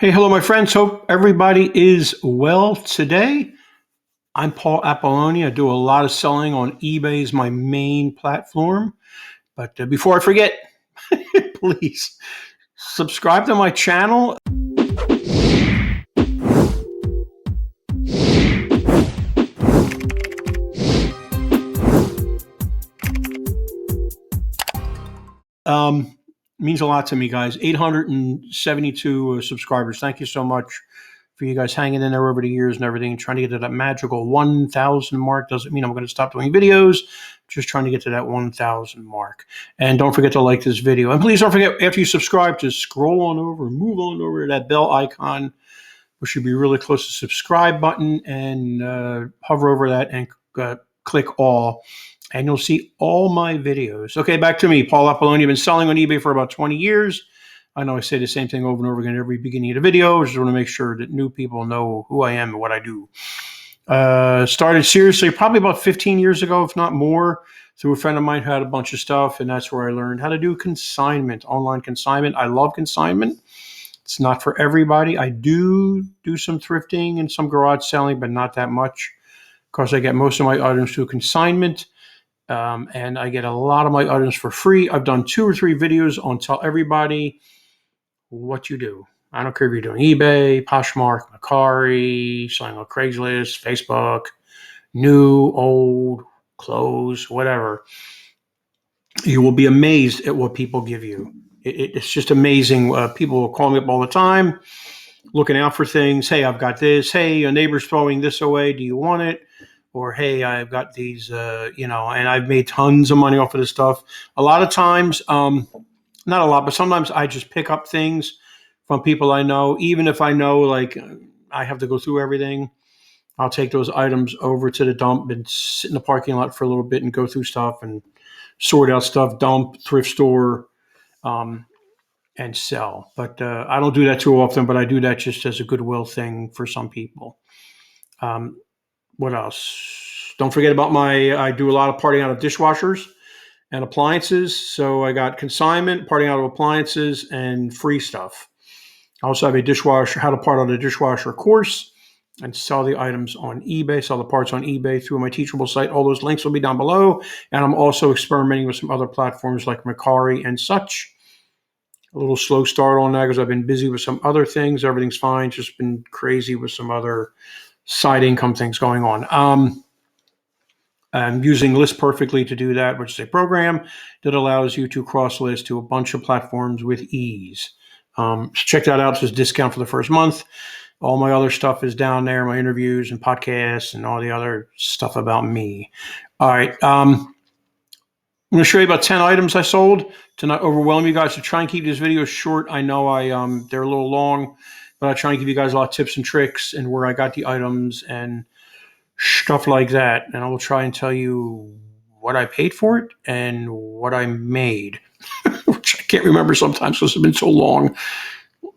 Hey, hello, my friends. Hope everybody is well today. I'm Paul Apolloni. I do a lot of selling on eBay is my main platform. But before I forget, please subscribe to my channel. Means a lot to me, guys. 872 subscribers. Thank you so much for you guys hanging in there over the years and everything, trying to get to that magical 1,000 mark. Doesn't mean I'm going to stop doing videos, just trying to get to that 1,000 mark. And don't forget to like this video. And please don't forget, after you subscribe, to scroll on over, move on over to that bell icon, which should be really close to the subscribe button, and hover over that and click all. And you'll see all my videos. Okay, back to me, Paul Apolloni. I've been selling on eBay for about 20 years. I know I say the same thing over and over again at every beginning of the video. I just want to make sure that new people know who I am and what I do. Started seriously probably about 15 years ago, if not more, through a friend of mine who had a bunch of stuff, and that's where I learned how to do consignment, online consignment. I love consignment. It's not for everybody. I do some thrifting and some garage selling, but not that much, because I get most of my items through consignment. And I get a lot of my items for free. I've done 2 or 3 videos on tell everybody what you do. I don't care if you're doing eBay, Poshmark, Mercari, selling on Craigslist, Facebook, new, old, clothes, whatever. You will be amazed at what people give you. It's just amazing. People will call me up all the time, looking out for things. Hey, I've got this. Hey, your neighbor's throwing this away. Do you want it? Or, hey, I've got these, and I've made tons of money off of this stuff. A lot of times, not a lot, but sometimes I just pick up things from people I know. Even if I know, like, I have to go through everything, I'll take those items over to the dump and sit in the parking lot for a little bit and go through stuff and sort out stuff, dump, thrift store, and sell. But I don't do that too often, but I do that just as a goodwill thing for some people. What else? Don't forget about I do a lot of parting out of dishwashers and appliances. So I got consignment, parting out of appliances, and free stuff. I also have a dishwasher, how to part out a dishwasher course and sell the items on eBay, sell the parts on eBay through my Teachable site. All those links will be down below. And I'm also experimenting with some other platforms like Mercari and such. A little slow start on that because I've been busy with some other things. Everything's fine. Just been crazy with some other side income things going on. I'm using List Perfectly to do that, which is a program that allows you to cross-list to a bunch of platforms with ease. Check that out. It's a discount for the first month. All my other stuff is down there, my interviews and podcasts and all the other stuff about me. All right. I'm going to show you about 10 items I sold to not overwhelm you guys, to try and keep these videos short. I know they're a little long, but I try and give you guys a lot of tips and tricks and where I got the items and stuff like that. And I will try and tell you what I paid for it and what I made, which I can't remember sometimes because it's been so long.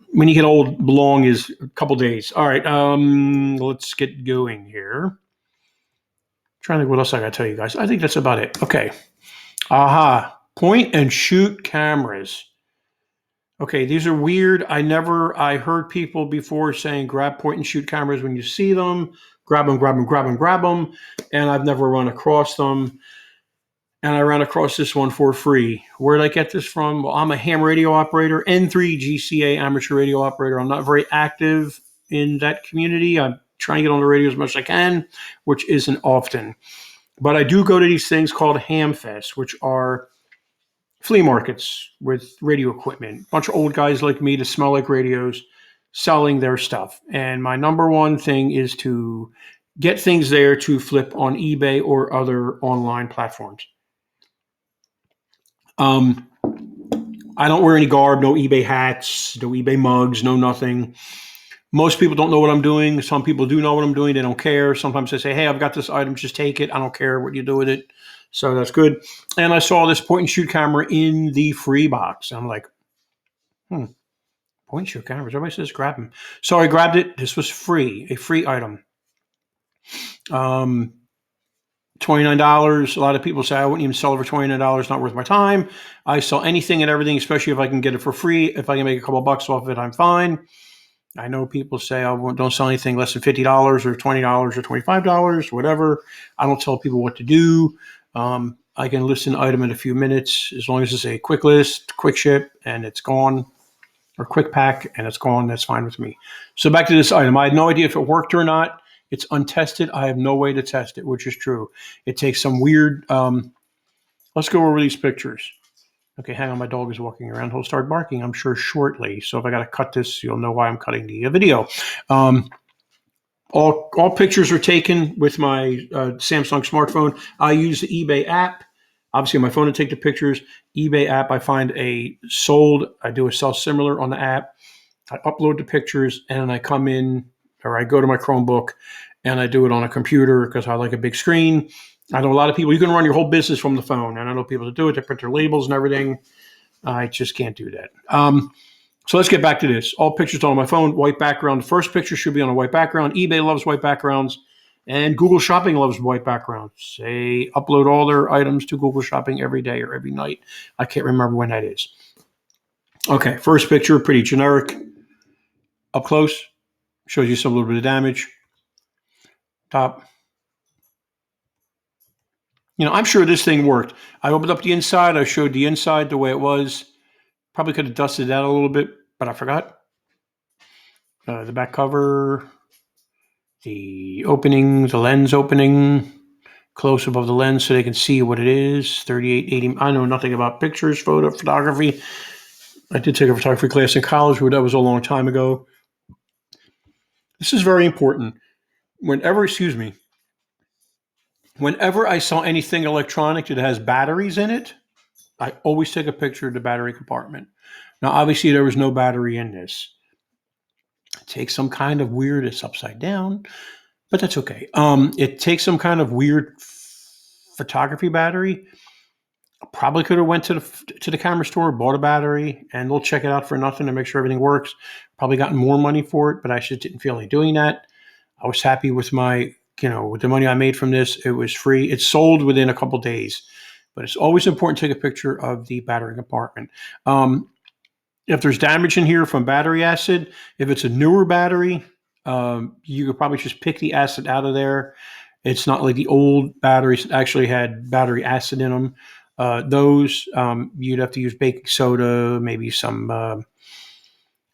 When you get old, long is a couple days. All right, let's get going here. I'm trying to think what else I got to tell you guys. I think that's about it. Okay. Point and shoot cameras. Okay, these are weird. I heard people before saying grab point and shoot cameras when you see them. Grab them. And I've never run across them. And I ran across this one for free. Where did I get this from? Well, I'm a ham radio operator, N3 GCA amateur radio operator. I'm not very active in that community. I'm trying to get on the radio as much as I can, which isn't often. But I do go to these things called ham fests, which are flea markets with radio equipment. A bunch of old guys like me that smell like radios selling their stuff. And my number one thing is to get things there to flip on eBay or other online platforms. I don't wear any garb, no eBay hats, no eBay mugs, no nothing. Most people don't know what I'm doing. Some people do know what I'm doing. They don't care. Sometimes they say, hey, I've got this item, just take it. I don't care what you do with it. So that's good. And I saw this point and shoot camera in the free box. I'm like, point and shoot cameras. Everybody says grab them. So I grabbed it. This was free, a free item. $29. A lot of people say I wouldn't even sell it for $29. Not worth my time. I sell anything and everything, especially if I can get it for free. If I can make a couple bucks off of it, I'm fine. I know people say, oh, don't sell anything less than $50 or $20 or $25, whatever. I don't tell people what to do. I can list an item in a few minutes as long as it's a quick list, quick ship, and it's gone, or quick pack and it's gone. That's fine with me. So back to this item. I had no idea if it worked or not. It's untested. I have no way to test it, which is true. It takes some weird, let's go over these pictures. Okay, hang on. My dog is walking around. He'll start barking, I'm sure, shortly. So if I got to cut this, you'll know why I'm cutting the video. All pictures are taken with my Samsung smartphone. I use the eBay app. Obviously, on my phone to take the pictures. eBay app, I find a sold. I do a sell similar on the app. I upload the pictures, and I come in, or I go to my Chromebook, and I do it on a computer because I like a big screen. I know a lot of people, you can run your whole business from the phone, and I know people that do it. They print their labels and everything. I just can't do that. So let's get back to this. All pictures on my phone, white background. The first picture should be on a white background. eBay loves white backgrounds, and Google Shopping loves white backgrounds. They upload all their items to Google Shopping every day or every night. I can't remember when that is. Okay, first picture, pretty generic. Up close, shows you some little bit of damage. Top. I'm sure this thing worked. I opened up the inside. I showed the inside the way it was. Probably could have dusted that a little bit, but I forgot. The back cover, the opening, the lens opening, close above the lens so they can see what it is. 3880. I know nothing about pictures, photography. I did take a photography class in college, but that was a long time ago. This is very important. Whenever I saw anything electronic that has batteries in it, I always take a picture of the battery compartment. Now, obviously, there was no battery in this. It takes some kind of weird, it's upside down, but that's okay. It takes some kind of weird photography battery. I probably could have went to the camera store, bought a battery, and they'll check it out for nothing to make sure everything works. Probably gotten more money for it, but I just didn't feel like doing that. I was happy with with the money I made from this. It was free. It sold within a couple days, but it's always important to take a picture of the battery compartment. If there's damage in here from battery acid, if it's a newer battery, you could probably just pick the acid out of there. It's not like the old batteries that actually had battery acid in them. Those, you'd have to use baking soda, maybe some,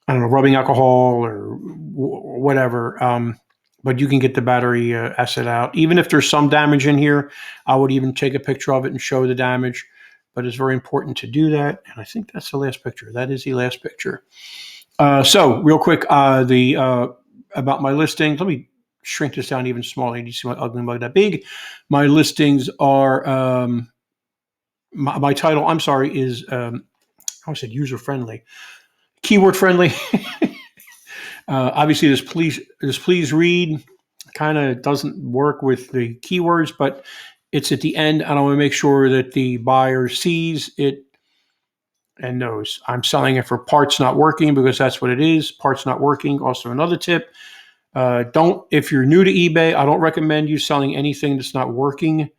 rubbing alcohol or whatever. But you can get the battery acid out. Even if there's some damage in here, I would even take a picture of it and show the damage. But it's very important to do that. And I think that's the last picture. That is the last picture. So real quick, about my listings. Let me shrink this down even smaller. You see my ugly mug that big. My listings are, my title, is, I said user-friendly. Keyword-friendly. Obviously, this please read kind of doesn't work with the keywords, but it's at the end, and I want to make sure that the buyer sees it and knows. I'm selling it for parts not working because that's what it is. Parts not working. Also, another tip: if you're new to eBay, I don't recommend you selling anything that's not working.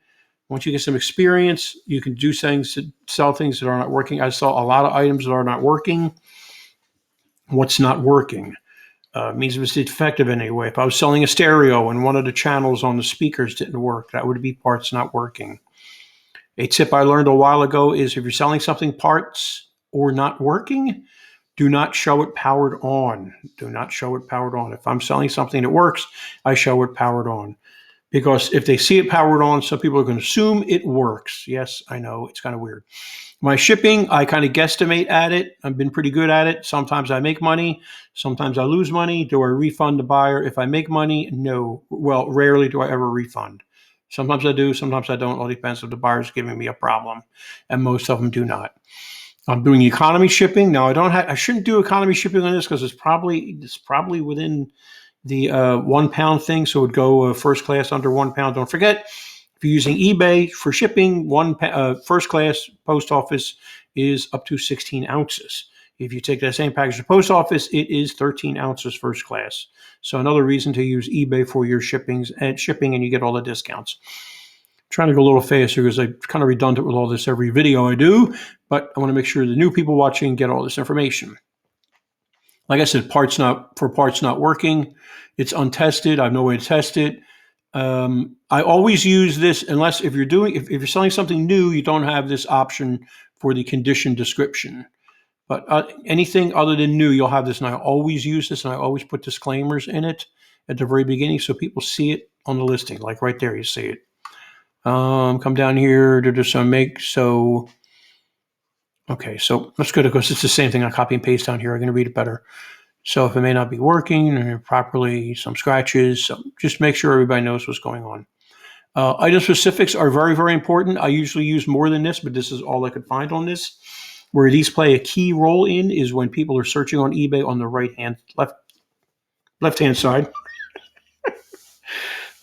Once you get some experience, you can do things, sell things that are not working. I sell a lot of items that are not working. What's not working? Means if it's defective in any way. If I was selling a stereo and one of the channels on the speakers didn't work, that would be parts not working. A tip I learned a while ago is if you're selling something parts or not working, do not show it powered on. Do not show it powered on. If I'm selling something that works, I show it powered on. Because if they see it powered on, some people are going to assume it works. Yes, I know, it's kind of weird. My shipping, I kind of guesstimate at it. I've been pretty good at it. Sometimes I make money. Sometimes I lose money. Do I refund the buyer? If I make money, no. Well, rarely do I ever refund. Sometimes I do. Sometimes I don't. It all depends if the buyer's giving me a problem. And most of them do not. I'm doing economy shipping. Now, I shouldn't do economy shipping on this because it's probably within the 1 pound thing. So it would go first class under 1 pound. Don't forget, if you're using eBay for shipping, first class post office is up to 16 ounces. If you take that same package to post office, it is 13 ounces first class. So another reason to use eBay for your shipping, and you get all the discounts. I'm trying to go a little faster because I'm kind of redundant with all this every video I do, but I want to make sure the new people watching get all this information. Like I said, parts not working. It's untested. I have no way to test it. I always use this unless if you're selling something new, you don't have this option for the condition description. But anything other than new, you'll have this. And I always use this, and I always put disclaimers in it at the very beginning so people see it on the listing. Like right there, you see it. Come down here to do some okay, so let's go to, because it's the same thing. I copy and paste down here. I'm going to read it better. So if it may not be working properly, some scratches, so just make sure everybody knows what's going on. Item specifics are very, very important. I usually use more than this, but this is all I could find on this. Where these play a key role in is when people are searching on eBay on the left-hand side.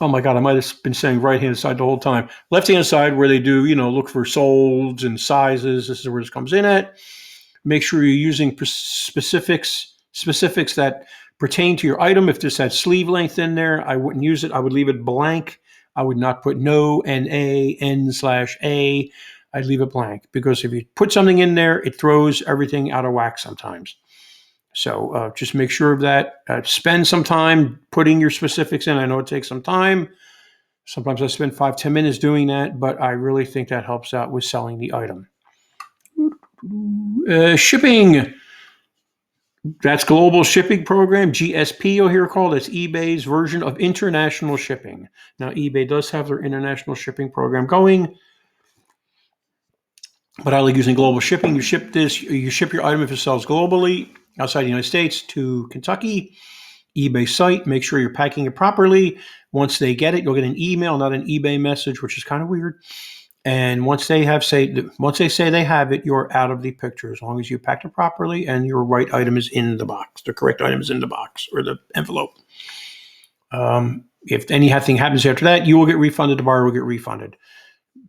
Oh my God, I might have been saying right-hand side the whole time. Left-hand side where they do, look for solds and sizes. This is where this comes in at. Make sure you're using specifics that pertain to your item. If this had sleeve length in there, I wouldn't use it. I would leave it blank. I would not put no, N-A, N/A. I'd leave it blank because if you put something in there, it throws everything out of whack sometimes. So just make sure of that. Spend some time putting your specifics in. I know it takes some time. Sometimes I spend 5-10 minutes doing that, but I really think that helps out with selling the item. Shipping. That's Global Shipping Program, GSP you'll hear called. That's eBay's version of international shipping. Now, eBay does have their international shipping program going, but I like using global shipping. You ship your item if it sells globally outside the United States to Kentucky, eBay site. Make sure you're packing it properly. Once they get it, you'll get an email, not an eBay message, which is kind of weird. And once they say they have it, you're out of the picture as long as you packed it properly and your right item is in the box. The correct item is in the box or the envelope. If anything happens after that, you will get refunded. The buyer will get refunded.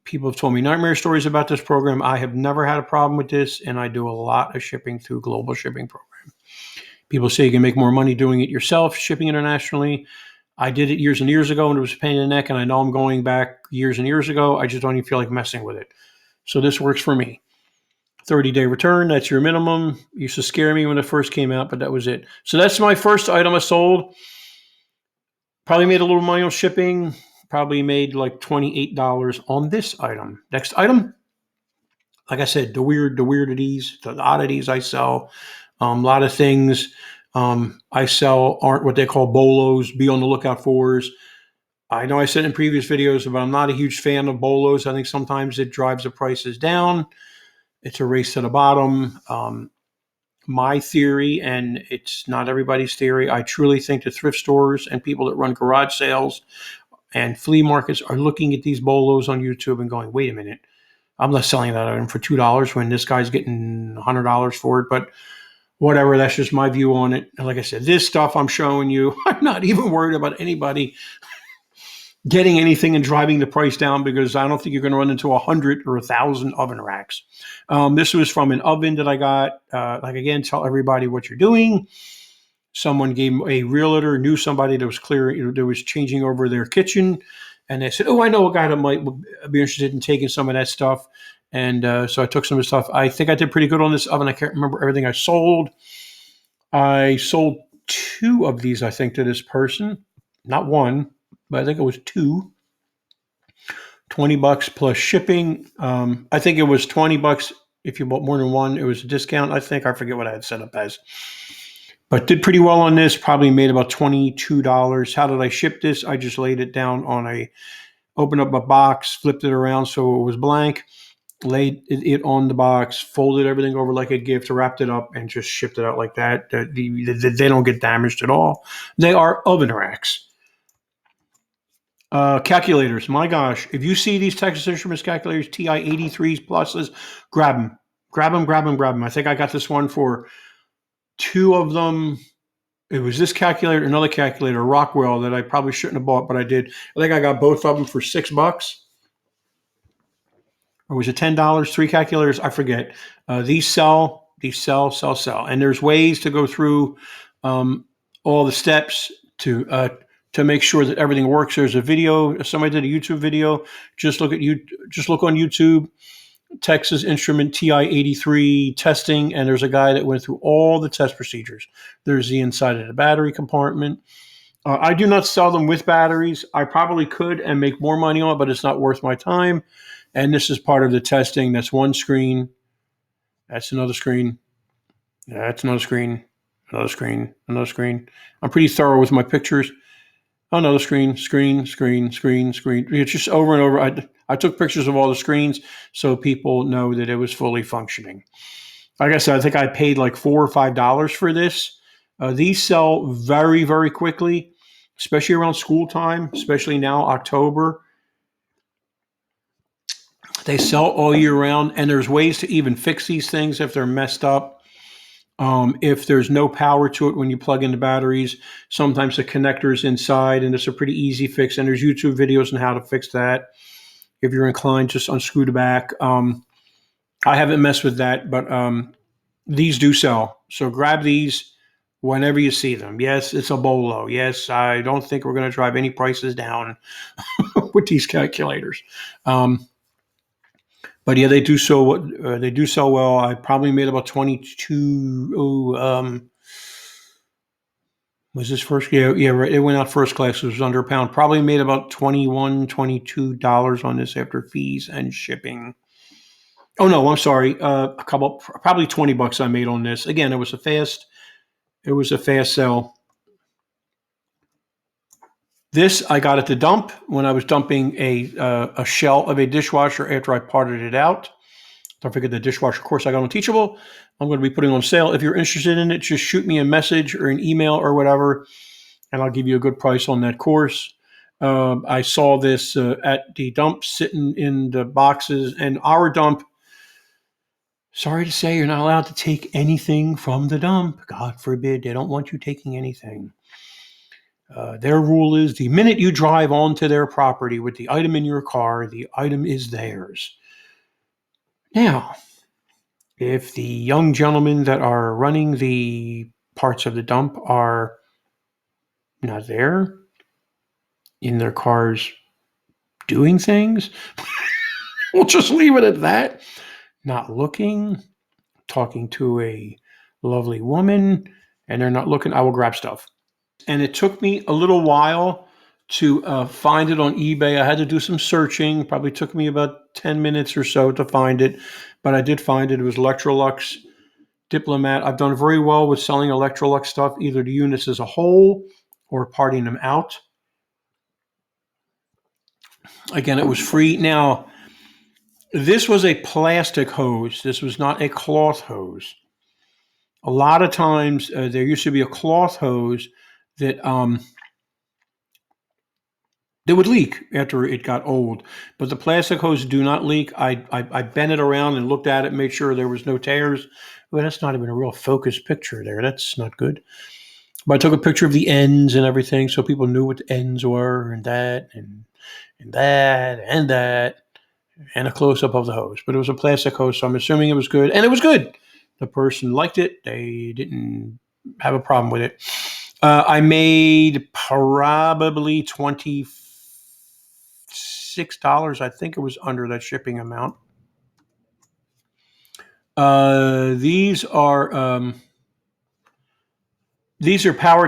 People have told me nightmare stories about this program. I have never had a problem with this, and I do a lot of shipping through Global Shipping Program. People say you can make more money doing it yourself, shipping internationally. I did it years and years ago, and it was a pain in the neck, and I know I'm going back years and years ago. I just don't even feel like messing with it. So this works for me. 30-day return, that's your minimum. Used to scare me when it first came out, but that was it. So that's my first item I sold. Probably made a little money on shipping. Probably made like $28 on this item. Next item, like I said, the weirdities, the oddities I sell. A lot of things I sell aren't what they call bolos. Be on the lookout for. I know I said in previous videos, but I'm not a huge fan of bolos. I think sometimes it drives the prices down. It's a race to the bottom. My theory, and it's not everybody's theory, I truly think the thrift stores and people that run garage sales and flea markets are looking at these bolos on YouTube and going, wait a minute, I'm not selling that item for $2 when this guy's getting $100 for it. But whatever, that's just my view on it. And like I said, this stuff I'm showing you, I'm not even worried about anybody getting anything and driving the price down because I don't think you're going to run into 100 or 1,000 oven racks. This was from an oven that I got. Again, tell everybody what you're doing. Someone gave a realtor, knew somebody that was that was changing over their kitchen. And they said, oh, I know a guy that might be interested in taking some of that stuff. And so I took some of the stuff. I think I did pretty good on this oven. I can't remember everything I sold. I sold 2 of these, I think, to this person. Not one, but I think it was 2. $20 plus shipping. I think it was $20 if you bought more than one. It was a discount, I think. I forget what I had set up as. But did pretty well on this. Probably made about $22. How did I ship this? I just laid it down on opened up a box, flipped it around so it was blank, laid it on the box, folded everything over like a gift, wrapped it up, and just shipped it out like that. They don't get damaged at all. They are oven racks. Calculators. My gosh, if you see these Texas Instruments calculators, TI-83s, pluses, grab them. Grab them. I think I got this one for 2 of them. It was this calculator, another calculator, Rockwell, that I probably shouldn't have bought, but I did. I think I got both of them for $6. Or was it $10? 3 calculators? I forget. These sell. And there's ways to go through all the steps to make sure that everything works. There's a video. Somebody did a YouTube video. Just look on YouTube. Texas Instrument TI-83 testing, and there's a guy that went through all the test procedures. There's the inside of the battery compartment. I do not sell them with batteries. I probably could and make more money on it, but it's not worth my time. And this is part of the testing. That's one screen. That's another screen. That's another screen. Another screen. Another screen. I'm pretty thorough with my pictures. Another screen. It's just over and over. I took pictures of all the screens so people know that it was fully functioning. Like I said, I think I paid like $4 or $5 for this. These sell very, very quickly, especially around school time, especially now, October. They sell all year round, and there's ways to even fix these things if they're messed up. If there's no power to it when you plug in the batteries, sometimes the connector is inside, and it's a pretty easy fix, and there's YouTube videos on how to fix that. If you're inclined, just unscrew the back. I haven't messed with that, but these do sell. So grab these whenever you see them. Yes, it's a bolo. Yes, I don't think we're going to drive any prices down with these calculators. But yeah, they do so. They do sell well. I probably made about 22. Was this first? Yeah, right. It went out first class. It was under a pound. Probably made about $21, $22 on this after fees and shipping. Oh no, I'm sorry. Probably $20 I made on this. Again, it was a fast sell. This I got at the dump when I was dumping a shell of a dishwasher after I parted it out. Don't forget the dishwasher course I got on Teachable. I'm going to be putting on sale. If you're interested in it, just shoot me a message or an email or whatever, and I'll give you a good price on that course. I saw this at the dump sitting in the boxes, and our dump, sorry to say, you're not allowed to take anything from the dump. God forbid. They don't want you taking anything. Their rule is the minute you drive onto their property with the item in your car, the item is theirs. Now, if the young gentlemen that are running the parts of the dump are not there in their cars doing things, we'll just leave it at that. Not looking, talking to a lovely woman, and they're not looking, I will grab stuff. And it took me a little while to find it on eBay. I had to do some searching. Probably took me about 10 minutes or so to find it, but I did find it. It was Electrolux Diplomat. I've done very well with selling Electrolux stuff, either the units as a whole or parting them out. Again, it was free. Now, this was a plastic hose. This was not a cloth hose. A lot of times, there used to be a cloth hose that they would leak after it got old, but the plastic hoses do not leak. I bent it around and looked at it, made sure there was no tears. Well, that's not even a real focused picture there. That's not good. But I took a picture of the ends and everything so people knew what the ends were, and that, and that, and that, and a close-up of the hose. But it was a plastic hose, so I'm assuming it was good. And it was good. The person liked it. They didn't have a problem with it. I made probably $26. I think it was under that shipping amount. These are power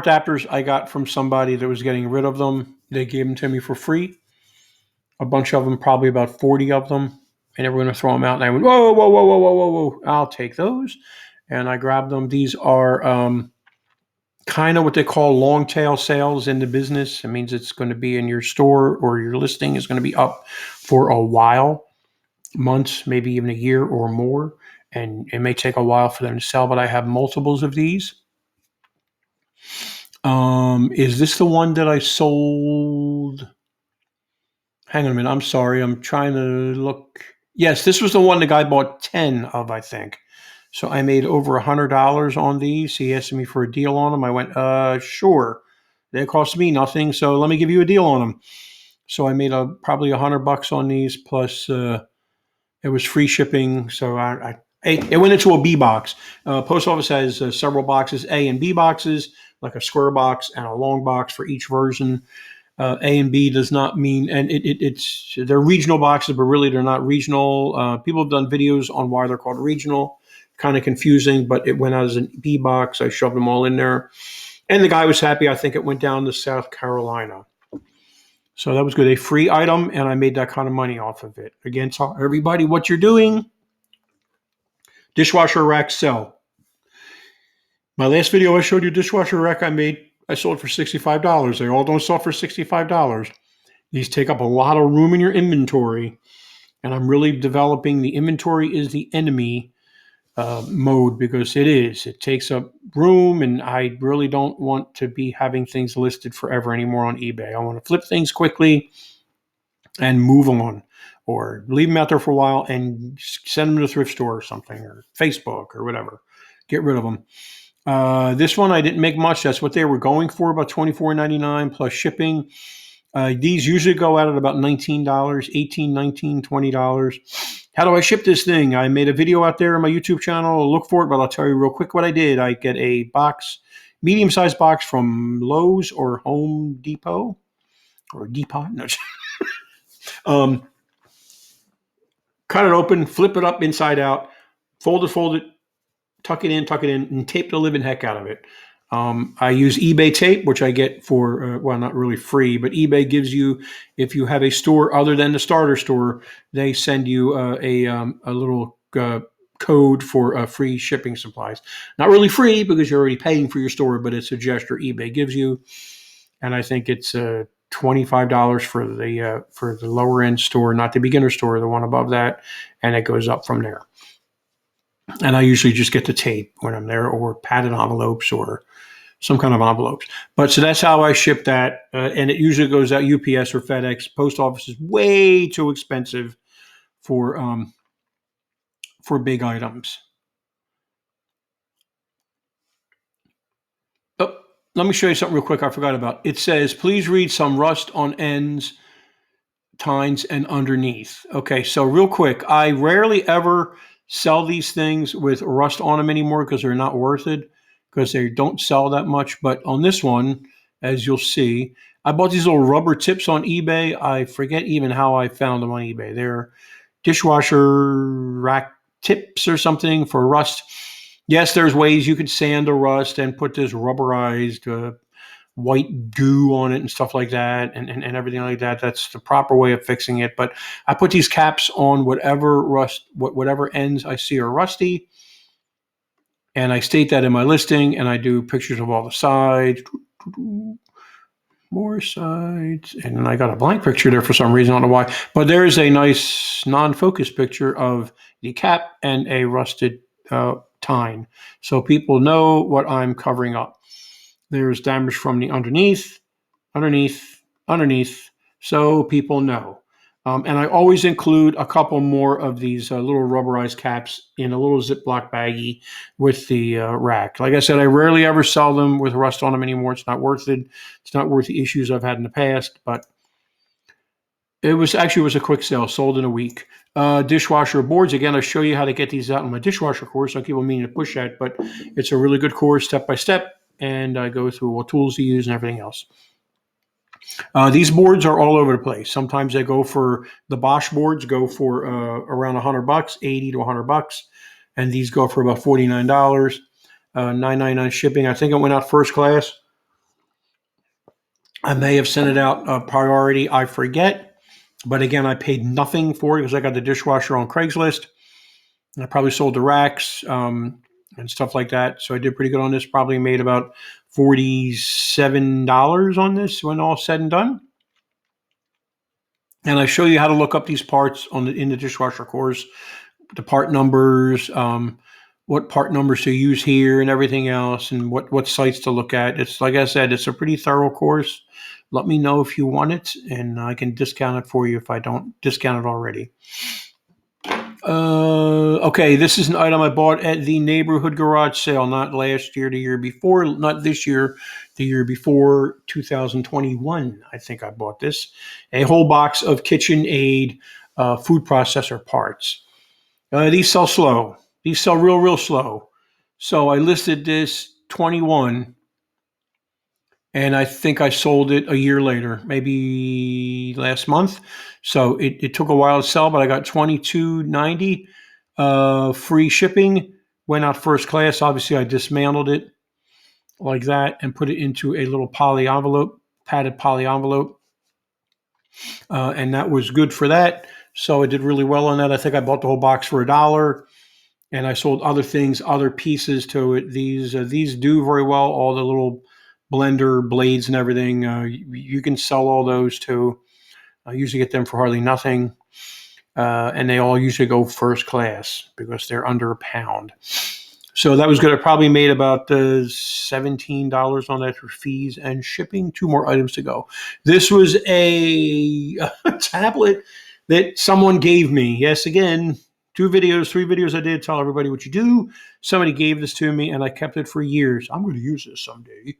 adapters I got from somebody that was getting rid of them. They gave them to me for free. A bunch of them, probably about 40 of them. And they were going to throw them out. And I went, whoa. I'll take those. And I grabbed them. These are kind of what they call long tail sales in the business. It means it's going to be in your store, or your listing is going to be up for a while, months, maybe even a year or more. And it may take a while for them to sell, but I have multiples of these. Is this the one that I sold? Hang on a minute. I'm sorry. I'm trying to look. Yes, this was the one the guy bought 10 of, I think. So I made over $100 on these. He asked me for a deal on them. I went, sure. They cost me nothing, so let me give you a deal on them. So I made probably $100 on these, plus it was free shipping. So it went into a B box. Post office has several boxes, A and B boxes, like a square box and a long box for each version. A and B does not mean, and they're regional boxes, but really they're not regional. People have done videos on why they're called regional. Kind of confusing, but it went out as an B box. I shoved them all in there. And the guy was happy. I think it went down to South Carolina. So that was good. A free item, and I made that kind of money off of it. Again, tell everybody what you're doing. Dishwasher rack sell. My last video, I showed you dishwasher rack I sold for $65. They all don't sell for $65. These take up a lot of room in your inventory. And I'm really developing the inventory is the enemy mode, because it takes up room, and I really don't want to be having things listed forever anymore on eBay. I want to flip things quickly and move on, or leave them out there for a while and send them to a thrift store or something, or Facebook or whatever. Get rid of them. This one I didn't make much. That's what they were going for, about $24.99 plus shipping. These usually go out at about $19, $18, $19, $20. How do I ship this thing? I made a video out there on my YouTube channel. Look for it, but I'll tell you real quick what I did. I get a box, medium-sized box from Lowe's or Home Depot or Depot. No. Cut it open, flip it up inside out, fold it, tuck it in, and tape the living heck out of it. I use eBay tape, which I get for, well, not really free, but eBay gives you, if you have a store other than the starter store, they send you a little code for free shipping supplies. Not really free because you're already paying for your store, but it's a gesture eBay gives you. And I think it's $25 for the lower end store, not the beginner store, the one above that, and it goes up from there. And I usually just get the tape when I'm there, or padded envelopes, or some kind of envelopes. But so that's how I ship that. And it usually goes out UPS or FedEx. Post office is way too expensive for big items. Oh, let me show you something real quick I forgot about. It says, please read some rust on ends, tines, and underneath. Okay, so real quick, I rarely ever sell these things with rust on them anymore because they're not worth it, because they don't sell that much. But on this one, as you'll see, I bought these little rubber tips on eBay. I forget even how I found them on eBay. They're dishwasher rack tips or something for rust. Yes, there's ways you could sand the rust and put this rubberized white goo on it and stuff like that, and everything like that. That's the proper way of fixing it. But I put these caps on whatever ends I see are rusty, and I state that in my listing, and I do pictures of all the sides, more sides, and I got a blank picture there for some reason. I don't know why, but there is a nice non-focus picture of the cap and a rusted tine, so people know what I'm covering up. There's damage from the underneath, so people know. And I always include a couple more of these little rubberized caps in a little Ziploc baggie with the rack. Like I said, I rarely ever sell them with rust on them anymore. It's not worth it. It's not worth the issues I've had in the past, but it was a quick sale, sold in a week. Dishwasher boards. Again, I'll show you how to get these out in my dishwasher course. I keep on meaning to push that, but it's a really good course, step by step, and I go through what tools to use and everything else. These boards are all over the place. Sometimes they go for, the Bosch boards go for around $100, $80 to $100, and these go for about $49, $9.99 shipping. I think it went out first class. I may have sent it out priority. I forget, but again, I paid nothing for it because I got the dishwasher on Craigslist. And I probably sold the racks and stuff like that. So I did pretty good on this. Probably made about $47 on this when all said and done. And I show you how to look up these parts in the dishwasher course, the part numbers, what part numbers to use here and everything else, and what sites to look at. It's, like I said, it's a pretty thorough course. Let me know if you want it, and I can discount it for you if I don't discount it already. Okay, this is an item I bought at the neighborhood garage sale, not last year, the year before, not this year, the year before, 2021. I think I bought this. A whole box of KitchenAid food processor parts. These sell slow. These sell real slow. So I listed this 21, and I think I sold it a year later, maybe last month. So it took a while to sell, but I got $22.90 free shipping. Went out first class. Obviously, I dismantled it like that and put it into a little poly envelope, padded poly envelope, and that was good for that. So I did really well on that. I think I bought the whole box for $1. And I sold other things, other pieces to it. These do very well. All the little blender blades and everything. You can sell all those too. I usually get them for hardly nothing, and they all usually go first class because they're under £1. So that was good. I probably made about $17 on that for fees and shipping. 2 more items to go. This was a tablet that someone gave me. Yes, again. 3 videos I did, tell everybody what you do. Somebody gave this to me, and I kept it for years. I'm going to use this someday.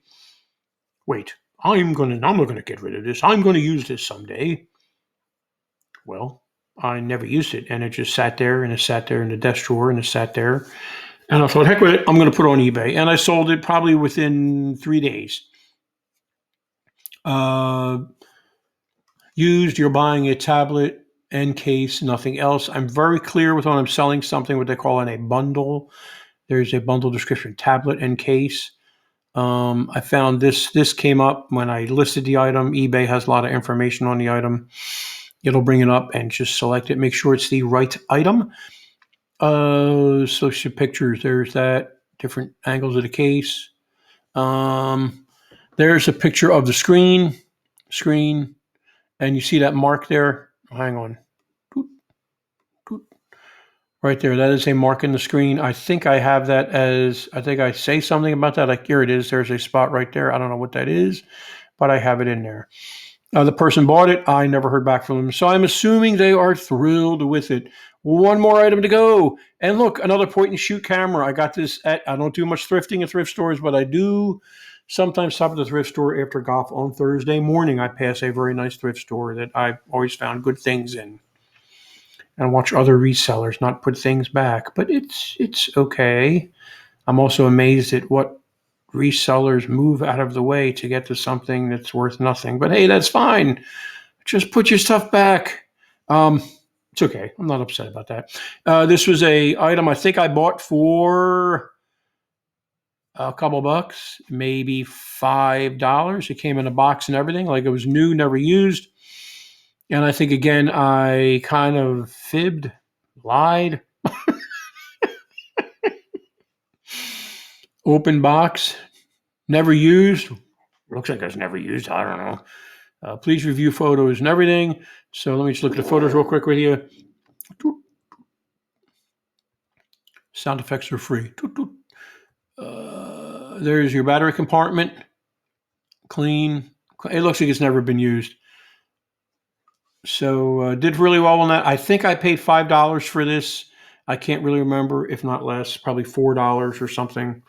Wait, I'm not going to get rid of this. I'm going to use this someday. Well, I never used it, and it just sat there, and it sat there in the desk drawer, and it sat there. And I thought, heck with it, I'm going to put it on eBay. And I sold it probably within 3 days. Used, you're buying a tablet and case, nothing else. I'm very clear with when I'm selling something, what they call in a bundle. There's a bundle description, tablet and case. I found this came up when I listed the item. eBay has a lot of information on the item. It'll bring it up and just select it. Make sure it's the right item. Social pictures, there's that. Different angles of the case. There's a picture of the screen. And you see that mark there? Hang on. Right there. That is a mark in the screen. I think I have that as, I think I say something about that. Like, here it is. There's a spot right there. I don't know what that is, but I have it in there. The person bought it. I never heard back from them. So I'm assuming they are thrilled with it. 1 more item to go. And look, another point and shoot camera. I got this I don't do much thrifting at thrift stores, but I do sometimes stop at the thrift store after golf on Thursday morning. I pass a very nice thrift store that I've always found good things in, and watch other resellers not put things back. But it's okay. I'm also amazed at what resellers move out of the way to get to something that's worth nothing. But hey, that's fine. Just put your stuff back. It's okay. I'm not upset about that. This was a item I think I bought for a couple bucks, maybe $5. It came in a box and everything, like it was new, never used. And I think, again, I kind of fibbed, lied. Open box, never used. Looks like it's never used. I don't know. Please review photos and everything. So let me just look at the photos real quick with you. Sound effects are free. There's your battery compartment. Clean. It looks like it's never been used. So did really well on that. I think I paid $5 for this. I can't really remember, if not less, probably $4 or something.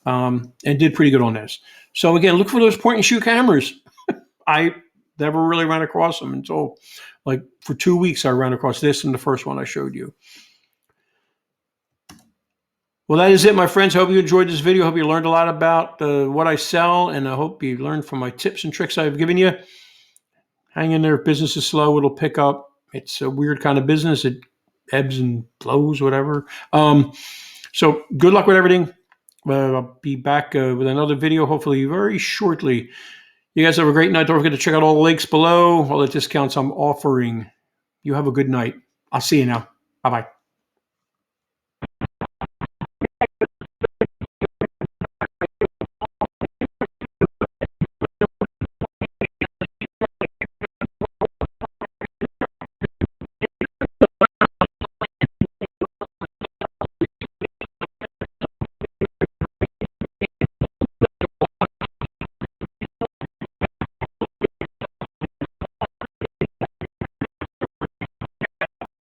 And did pretty good on this. So again, look for those point and shoot cameras. I never really ran across them until like for 2 weeks. I ran across this and the first one I showed you. Well, that is it, my friends. I hope you enjoyed this video. I hope you learned a lot about what I sell, and I hope you learned from my tips and tricks I've given you. Hang in there. If business is slow, it'll pick up. It's a weird kind of business. It ebbs and flows, whatever. So good luck with everything. I'll be back with another video, hopefully very shortly. You guys have a great night. Don't forget to check out all the links below, all the discounts I'm offering. You have a good night. I'll see you now. Bye-bye.